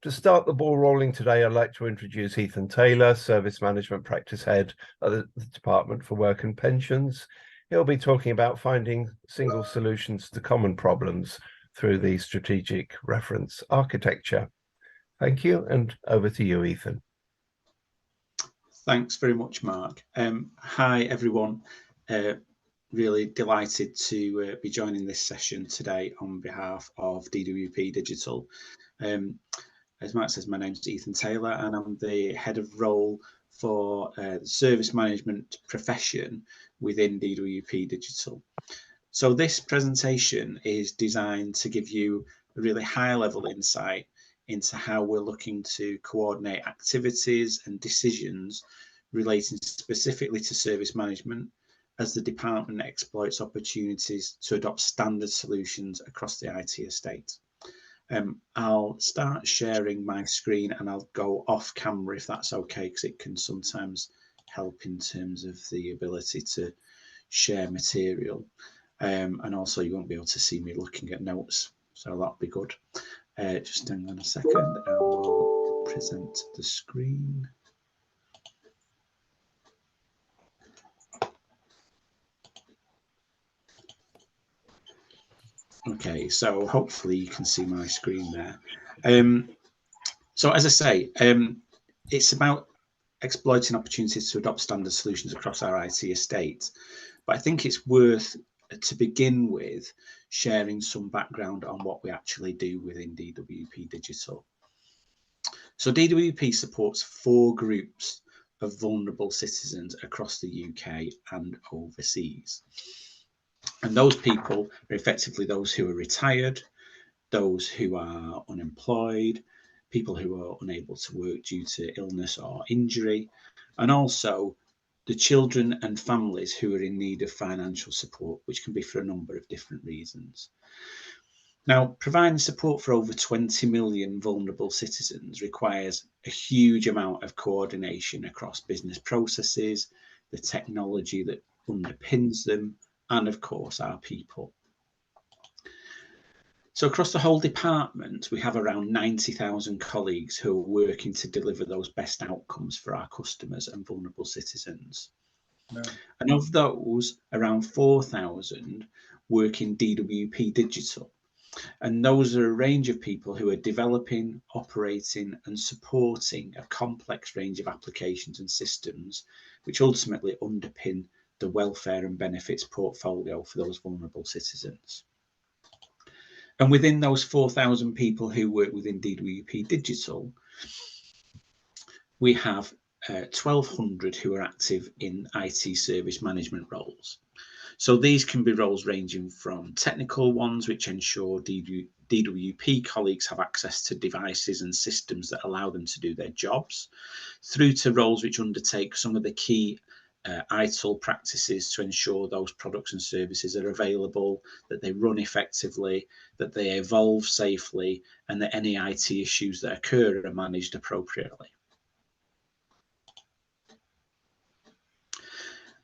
To start the ball rolling today, I'd like to introduce Ethan Taylor, Service Management Practice Head at the Department for Work and Pensions. He'll be talking about finding single solutions to common problems through the strategic reference architecture. Thank you, and over to you, Ethan. Thanks very much, Mark. Hi, everyone. Really delighted to be joining this session today on behalf of DWP Digital. As Mark says, my name is Ethan Taylor, and I'm the head of role for the service management profession within DWP Digital. So this presentation is designed to give you a really high-level insight into how we're looking to coordinate activities and decisions relating specifically to service management as the department exploits opportunities to adopt standard solutions across the IT estate. I'll start sharing my screen and I'll go off camera if that's okay, because it can sometimes help in terms of the ability to share material. And also you won't be able to see me looking at notes, so that'll be good. Just hang on a second and we'll present the screen. Okay, so hopefully you can see my screen there. So as I say, it's about exploiting opportunities to adopt standard solutions across our IT estate. But I think it's worth, to begin with, sharing some background on what we actually do within DWP Digital. So DWP supports 4 groups of vulnerable citizens across the UK and overseas. And those people are effectively those who are retired, those who are unemployed, people who are unable to work due to illness or injury, and also the children and families who are in need of financial support, which can be for a number of different reasons. Now, providing support for over 20 million vulnerable citizens requires a huge amount of coordination across business processes, the technology that underpins them, and of course our people. So across the whole department, we have around 90,000 colleagues who are working to deliver those best outcomes for our customers and vulnerable citizens. No. And of those, around 4,000 work in DWP Digital. And those are a range of people who are developing, operating and supporting a complex range of applications and systems, which ultimately underpin the welfare and benefits portfolio for those vulnerable citizens. And within those 4,000 people who work within DWP Digital, we have 1,200 who are active in IT service management roles. So these can be roles ranging from technical ones, which ensure DWP colleagues have access to devices and systems that allow them to do their jobs, through to roles which undertake some of the key ITIL practices to ensure those products and services are available, that they run effectively, that they evolve safely, and that any IT issues that occur are managed appropriately.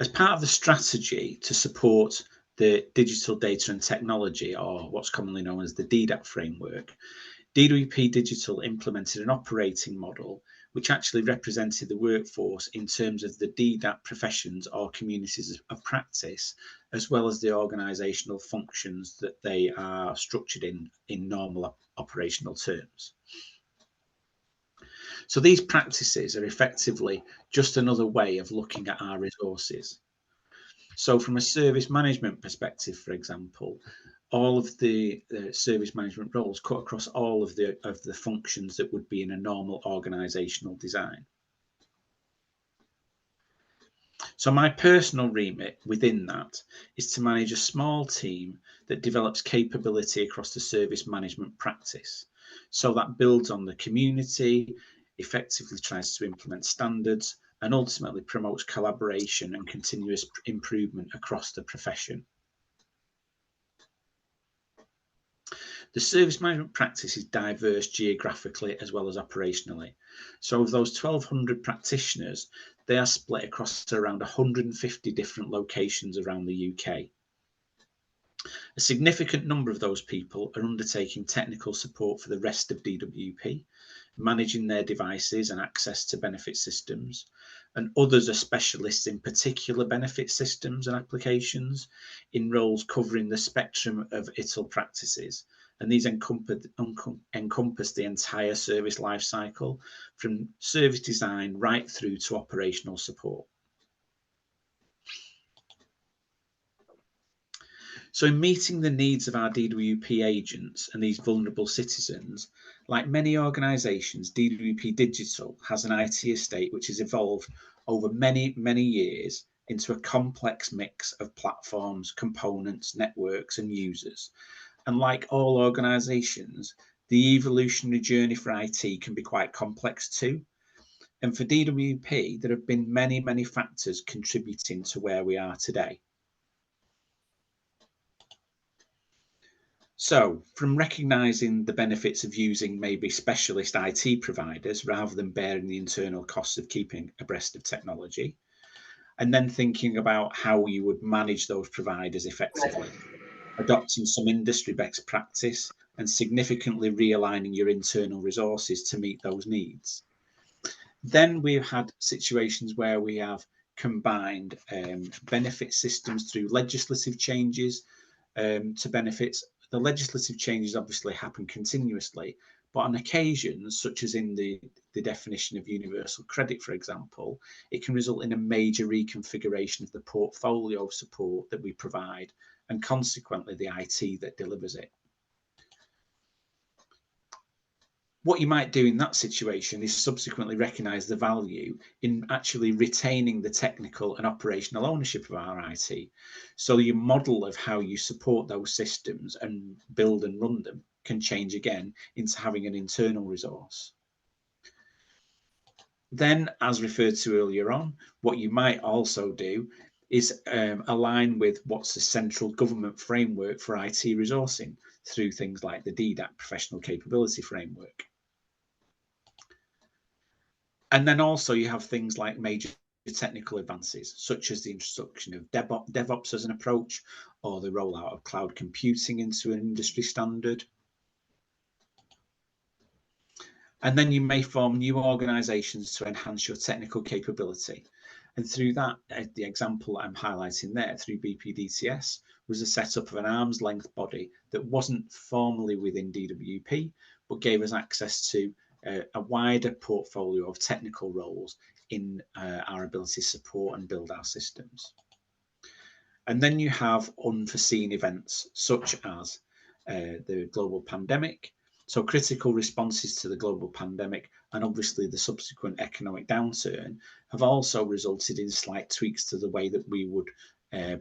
As part of the strategy to support the digital data and technology, or what's commonly known as the DDAT framework, DWP Digital implemented an operating model which actually represented the workforce in terms of the DDAT professions or communities of practice, as well as the organisational functions that they are structured in normal operational terms. So these practices are effectively just another way of looking at our resources. So from a service management perspective, for example, all of the service management roles cut across all of the functions that would be in a normal organisational design. So my personal remit within that is to manage a small team that develops capability across the service management practice. So that builds on the community, effectively tries to implement standards, and ultimately promotes collaboration and continuous improvement across the profession. The service management practice is diverse geographically as well as operationally. So of those 1,200 practitioners, they are split across around 150 different locations around the UK. A significant number of those people are undertaking technical support for the rest of DWP, managing their devices and access to benefit systems, and others are specialists in particular benefit systems and applications in roles covering the spectrum of ITIL practices. And these encompass the entire service life cycle, from service design right through to operational support. So in meeting the needs of our DWP agents and these vulnerable citizens, like many organisations, DWP Digital has an IT estate which has evolved over many, many years into a complex mix of platforms, components, networks and users. And like all organisations, the evolutionary journey for IT can be quite complex too. And for DWP, there have been many, many factors contributing to where we are today. So, from recognising the benefits of using maybe specialist IT providers rather than bearing the internal costs of keeping abreast of technology, and then thinking about how you would manage those providers effectively, adopting some industry best practice and significantly realigning your internal resources to meet those needs. Then we've had situations where we have combined benefit systems through legislative changes to benefits. The legislative changes obviously happen continuously, but on occasions, such as in the definition of universal credit, for example, it can result in a major reconfiguration of the portfolio of support that we provide and consequently the IT that delivers it. What you might do in that situation is subsequently recognise the value in actually retaining the technical and operational ownership of our IT. So your model of how you support those systems and build and run them can change again into having an internal resource. Then, as referred to earlier on, what you might also do is align with what's the central government framework for IT resourcing through things like the DDAC Professional Capability Framework. And then also you have things like major technical advances, such as the introduction of DevOps as an approach, or the rollout of cloud computing into an industry standard. And then you may form new organisations to enhance your technical capability. And through that, the example I'm highlighting there through BPDTS was the setup of an arm's length body that wasn't formally within DWP, but gave us access to a wider portfolio of technical roles in our ability to support and build our systems. And then you have unforeseen events such as the global pandemic. So critical responses to the global pandemic and obviously the subsequent economic downturn have also resulted in slight tweaks to the way that we would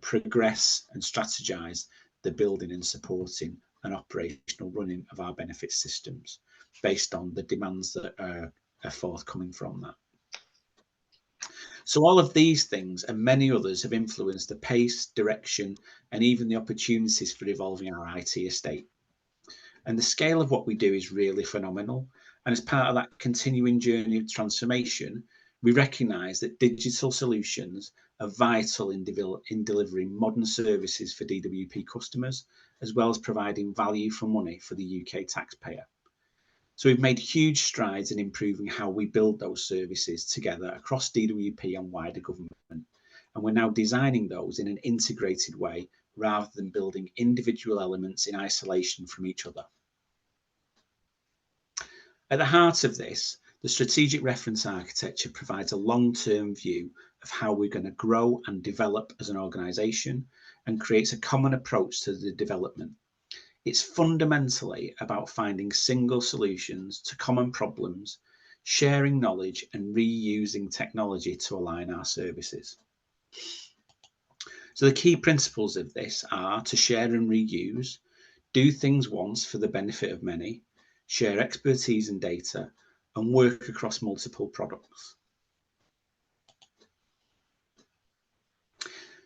progress and strategize the building and supporting and operational running of our benefit systems based on the demands that are forthcoming from that. So all of these things and many others have influenced the pace, direction, and even the opportunities for evolving our IT estate. And the scale of what we do is really phenomenal. And as part of that continuing journey of transformation, we recognise that digital solutions are vital in delivering modern services for DWP customers, as well as providing value for money for the UK taxpayer. So we've made huge strides in improving how we build those services together across DWP and wider government. And we're now designing those in an integrated way rather than building individual elements in isolation from each other. At the heart of this, the strategic reference architecture provides a long-term view of how we're going to grow and develop as an organisation and creates a common approach to the development. It's fundamentally about finding single solutions to common problems, sharing knowledge and reusing technology to align our services. So the key principles of this are to share and reuse, do things once for the benefit of many, share expertise and data, and work across multiple products.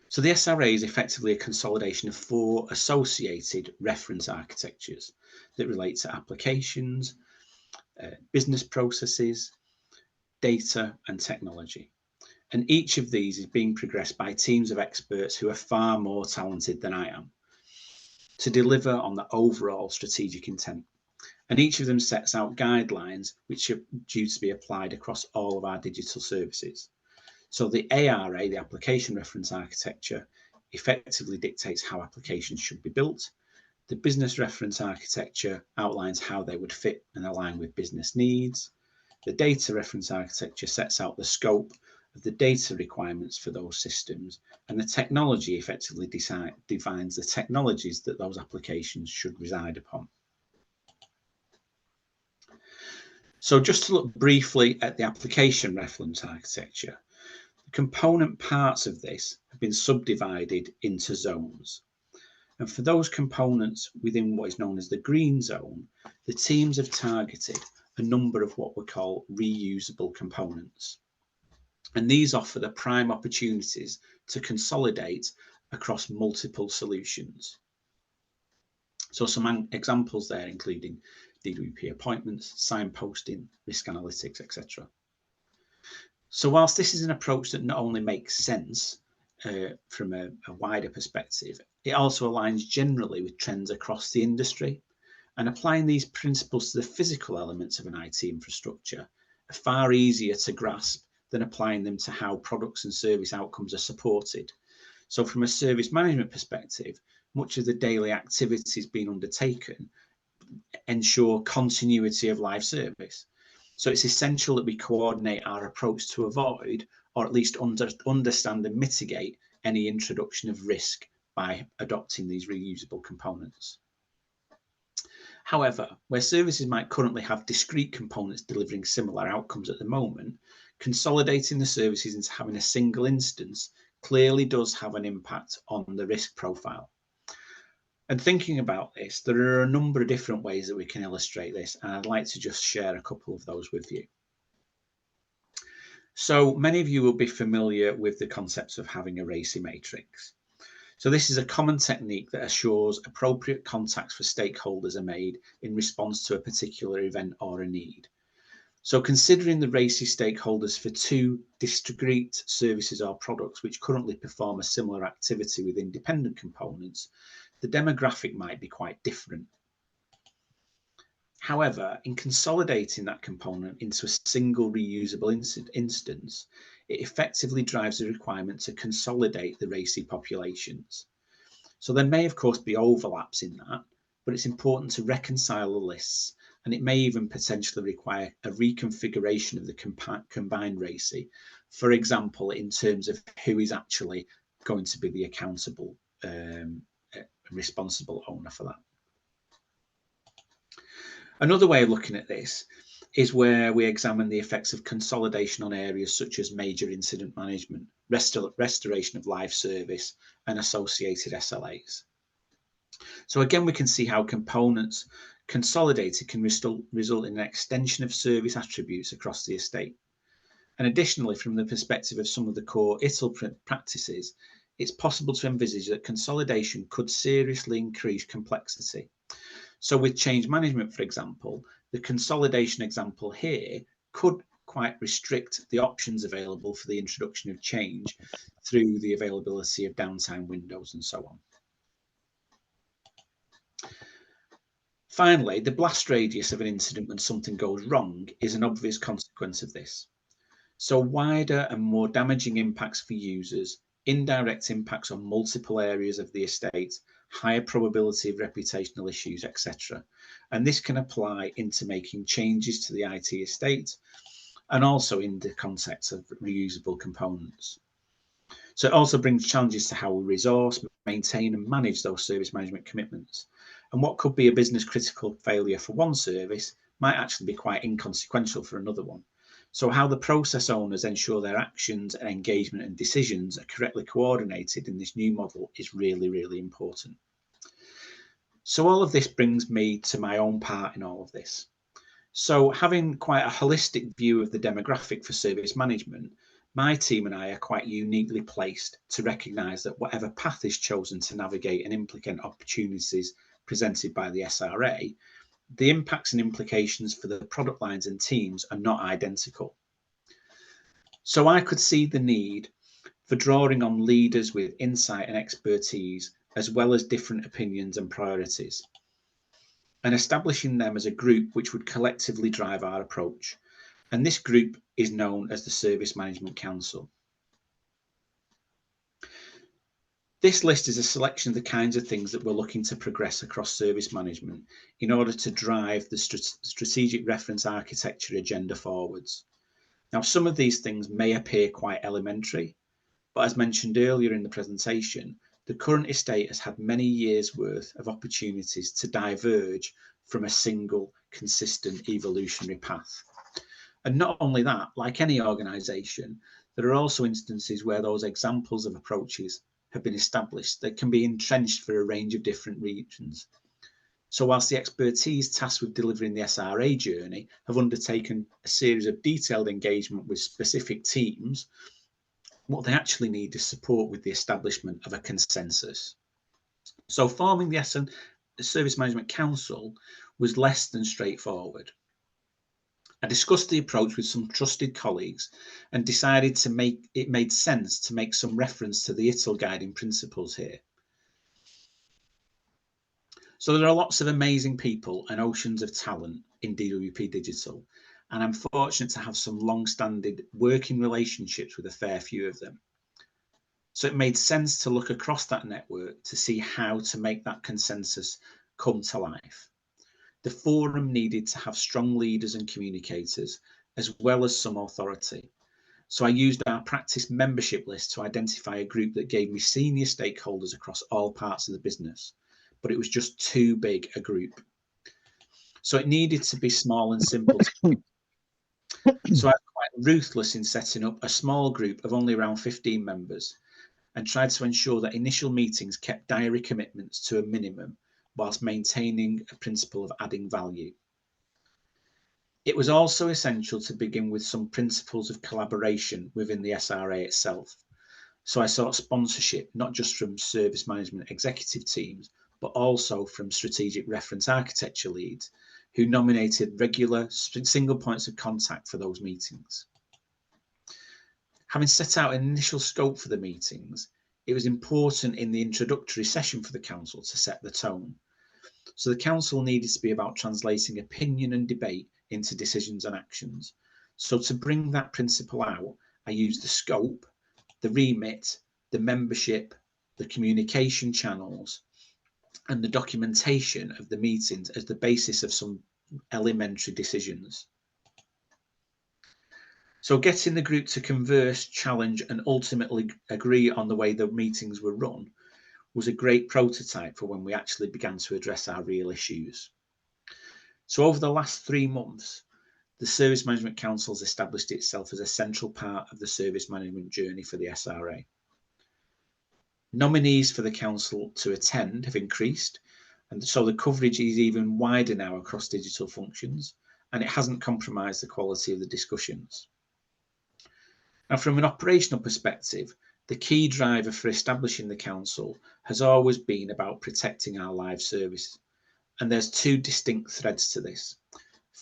So the SRA is effectively a consolidation of 4 associated reference architectures that relate to applications, business processes, data, and technology. And each of these is being progressed by teams of experts who are far more talented than I am. to deliver on the overall strategic intent. And each of them sets out guidelines which are due to be applied across all of our digital services. So the ARA, the application reference architecture, effectively dictates how applications should be built. The business reference architecture outlines how they would fit and align with business needs. The data reference architecture sets out the scope of the data requirements for those systems, and the technology effectively defines the technologies that those applications should reside upon. So just to look briefly at the application reference architecture, the component parts of this have been subdivided into zones. And for those components within what is known as the green zone, the teams have targeted a number of what we call reusable components. And these offer the prime opportunities to consolidate across multiple solutions. So some examples there including DWP appointments, signposting, risk analytics, etc. So whilst this is an approach that not only makes sense from a wider perspective, it also aligns generally with trends across the industry, and applying these principles to the physical elements of an IT infrastructure are far easier to grasp than applying them to how products and service outcomes are supported. So from a service management perspective, much of the daily activities being undertaken ensure continuity of live service. So it's essential that we coordinate our approach to avoid, or at least understand and mitigate any introduction of risk by adopting these reusable components. However, where services might currently have discrete components delivering similar outcomes at the moment, consolidating the services into having a single instance clearly does have an impact on the risk profile. And thinking about this, there are a number of different ways that we can illustrate this, and I'd like to just share a couple of those with you. So many of you will be familiar with the concepts of having a RACI matrix. So this is a common technique that assures appropriate contacts for stakeholders are made in response to a particular event or a need. So considering the RACI stakeholders for two discrete services or products which currently perform a similar activity with independent components, the demographic might be quite different. However, in consolidating that component into a single reusable instance, it effectively drives the requirement to consolidate the RACI populations. So there may, of course, be overlaps in that, but it's important to reconcile the lists, and it may even potentially require a reconfiguration of the combined RACI, for example, in terms of who is actually going to be the accountable, responsible owner for that. Another way of looking at this is where we examine the effects of consolidation on areas such as major incident management, restoration of live service, and associated SLAs. So again, we can see how components consolidated can result in an extension of service attributes across the estate. And additionally, from the perspective of some of the core ITIL practices, it's possible to envisage that consolidation could seriously increase complexity. So with change management, for example, the consolidation example here could quite restrict the options available for the introduction of change through the availability of downtime windows and so on. Finally, the blast radius of an incident when something goes wrong is an obvious consequence of this. So wider and more damaging impacts for users, indirect impacts on multiple areas of the estate, higher probability of reputational issues, etc. And this can apply into making changes to the IT estate and also in the context of reusable components. So it also brings challenges to how we resource, maintain and manage those service management commitments. And what could be a business critical failure for one service might actually be quite inconsequential for another one. So how the process owners ensure their actions and engagement and decisions are correctly coordinated in this new model is really, really important. So all of this brings me to my own part in all of this. So having quite a holistic view of the demographic for service management, my team and I are quite uniquely placed to recognise that whatever path is chosen to navigate and implement opportunities presented by the SRA, the impacts and implications for the product lines and teams are not identical. So I could see the need for drawing on leaders with insight and expertise as well as different opinions and priorities, and establishing them as a group which would collectively drive our approach. And this group is known as the Service Management Council. This list is a selection of the kinds of things that we're looking to progress across service management in order to drive the strategic reference architecture agenda forwards. Now, some of these things may appear quite elementary, but as mentioned earlier in the presentation, the current estate has had many years' worth of opportunities to diverge from a single, consistent evolutionary path. And not only that, like any organisation, there are also instances where those examples of approaches have been established that can be entrenched for a range of different reasons. So whilst the expertise tasked with delivering the SRA journey have undertaken a series of detailed engagement with specific teams, what they actually need is support with the establishment of a consensus. So forming the Service Management Council was less than straightforward. I discussed the approach with some trusted colleagues and decided it made sense to make some reference to the ITIL guiding principles here. So there are lots of amazing people and oceans of talent in DWP Digital, and I'm fortunate to have some long-standing working relationships with a fair few of them. So it made sense to look across that network to see how to make that consensus come to life. The forum needed to have strong leaders and communicators, as well as some authority. So I used our practice membership list to identify a group that gave me senior stakeholders across all parts of the business, but it was just too big a group. So it needed to be small and simple. So I was quite ruthless in setting up a small group of only around 15 members and tried to ensure that initial meetings kept diary commitments to a minimum whilst maintaining a principle of adding value. It was also essential to begin with some principles of collaboration within the SRA itself. So I sought sponsorship, not just from service management executive teams, but also from strategic reference architecture leads who nominated regular single points of contact for those meetings. Having set out an initial scope for the meetings, it was important in the introductory session for the council to set the tone. So the council needed to be about translating opinion and debate into decisions and actions. So to bring that principle out, I used the scope, the remit, the membership, the communication channels, and the documentation of the meetings as the basis of some elementary decisions. So getting the group to converse, challenge, and ultimately agree on the way the meetings were run was a great prototype for when we actually began to address our real issues. So over the last 3 months, the Service Management Council has established itself as a central part of the service management journey for the SRA. Nominees for the council to attend have increased, and so the coverage is even wider now across digital functions, and it hasn't compromised the quality of the discussions. Now, from an operational perspective, the key driver for establishing the council has always been about protecting our live service, and there's 2 distinct threads to this.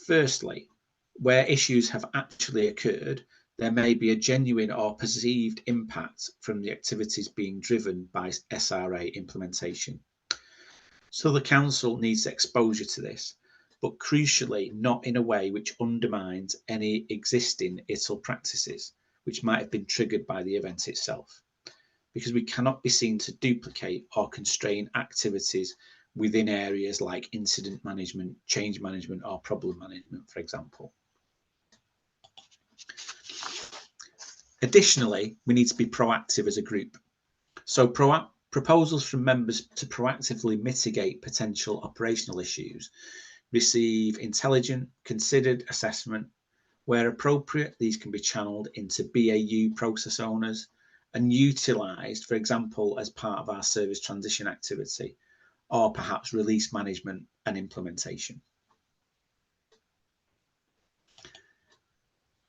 Firstly, where issues have actually occurred, there may be a genuine or perceived impact from the activities being driven by SRA implementation. So the council needs exposure to this, but crucially not in a way which undermines any existing ITIL practices, which might have been triggered by the event itself, because we cannot be seen to duplicate or constrain activities within areas like incident management, change management, or problem management, for example. Additionally, we need to be proactive as a group. So proposals from members to proactively mitigate potential operational issues receive intelligent, considered assessment. Where appropriate, these can be channeled into BAU process owners and utilised, for example, as part of our service transition activity, or perhaps release management and implementation.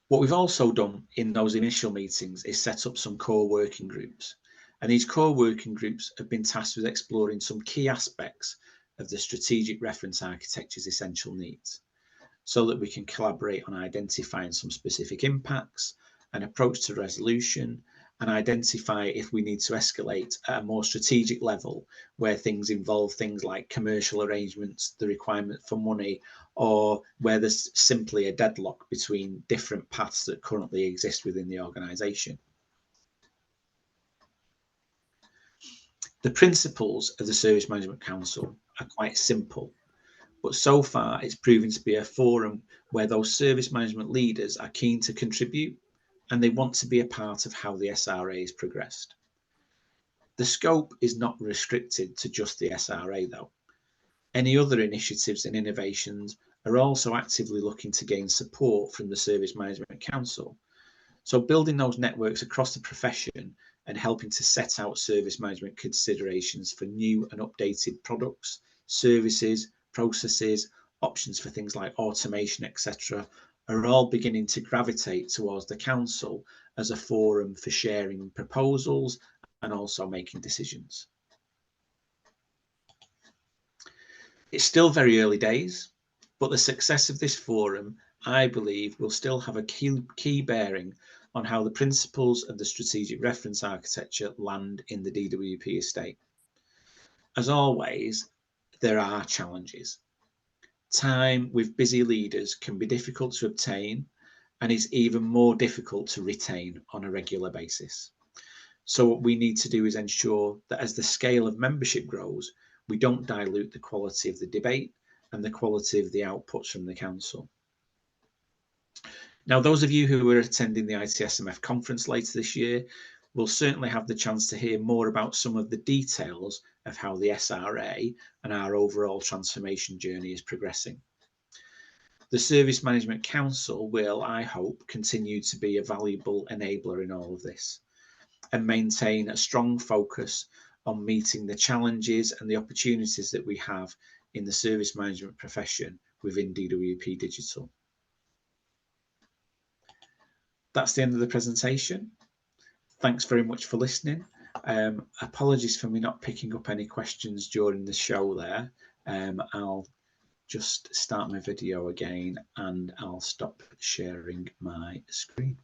What we've also done in those initial meetings is set up some core working groups. And these core working groups have been tasked with exploring some key aspects of the strategic reference architecture's essential needs, so that we can collaborate on identifying some specific impacts, an approach to resolution, and identify if we need to escalate at a more strategic level where things involve things like commercial arrangements, the requirement for money, or where there's simply a deadlock between different paths that currently exist within the organisation. The principles of the Service Management Council are quite simple, but so far it's proven to be a forum where those service management leaders are keen to contribute and they want to be a part of how the SRA is progressed. The scope is not restricted to just the SRA though. Any other initiatives and innovations are also actively looking to gain support from the Service Management Council. So building those networks across the profession and helping to set out service management considerations for new and updated products, services, processes, options for things like automation, etc., are all beginning to gravitate towards the council as a forum for sharing proposals and also making decisions. It's still very early days, but the success of this forum, I believe, will still have a key bearing on how the principles of the strategic reference architecture land in the DWP estate. As always, there are challenges. Time with busy leaders can be difficult to obtain, and it's even more difficult to retain on a regular basis. So what we need to do is ensure that as the scale of membership grows, we don't dilute the quality of the debate and the quality of the outputs from the council. Now, those of you who are attending the ITSMF conference later this year will certainly have the chance to hear more about some of the details of how the SRA and our overall transformation journey is progressing. The Service Management Council will, I hope, continue to be a valuable enabler in all of this and maintain a strong focus on meeting the challenges and the opportunities that we have in the service management profession within DWP Digital. That's the end of the presentation. Thanks very much for listening. Apologies for me not picking up any questions during the show there. I'll just start my video again and I'll stop sharing my screen.